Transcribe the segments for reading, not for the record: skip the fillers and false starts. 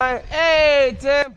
Hey, Tim.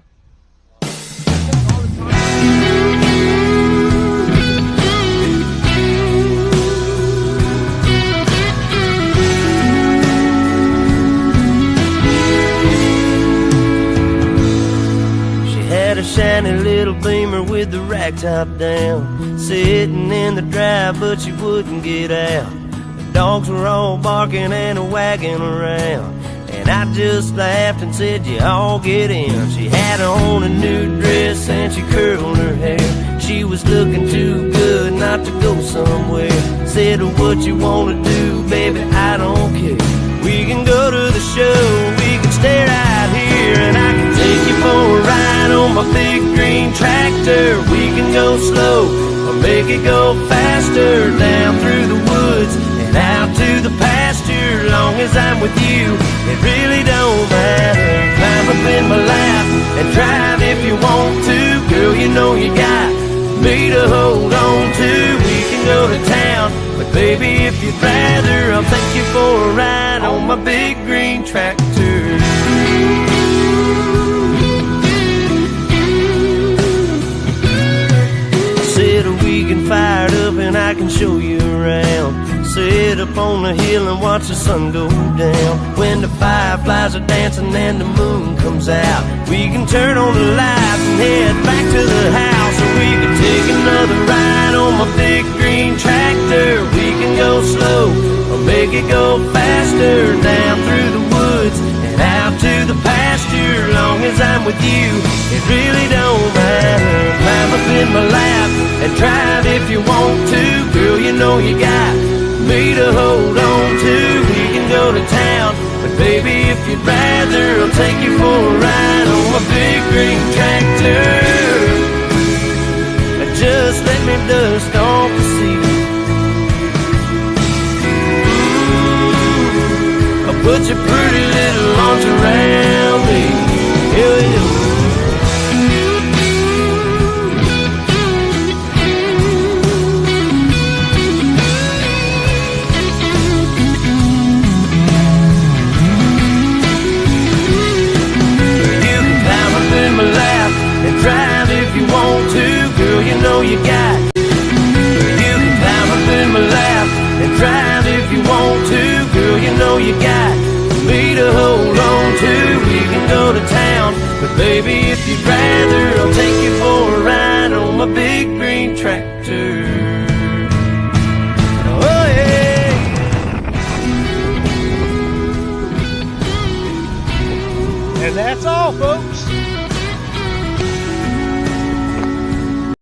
Had a shiny little Beamer with the rack top down, sitting in the drive, but she wouldn't get out. The dogs were all barking and wagging around, and I just laughed and said, you all get in. She had on a new dress and she curled her hair. She was looking too good not to go somewhere. Said, what you wanna do, baby, I don't care. We can go to the show, we can stay right here, and I can take you for a ride on my big green tractor. We can go slow or make it go faster, down through the woods and out to the pasture. Long as I'm with you, it really don't matter. Climb up in my lap and drive if you want to. Girl, you know you got me to hold on to. We can go to town, but baby, if you'd rather, I'll take you for a ride on my big green tractor. Said we can fire it up and I can show you around. Sit up on the hill and watch the sun go down. When the fireflies are dancing and the moon comes out, we can turn on the lights and head back to the house. Or we can take another ride on my big green tractor. We can go slow or make it go faster, down through the woods and out to the pasture. Long as I'm with you, it really don't matter. Climb up in my lap and drive if you want to. Girl, you know you got me to hold on to. We can go to town, but baby, if you'd rather, I'll take you for a ride on my big green tractor. Just let me dust off the seat. I'll put your pretty little arms around me. Yeah, yeah. Drive if you want to, girl, you know you got. You can climb up in my lap and drive if you want to, girl, you know you got me to hold on to. We can go to town, but baby, if you'd rather, I'll take you for a ride on my big green tractor. Oh yeah. And that's all, folks.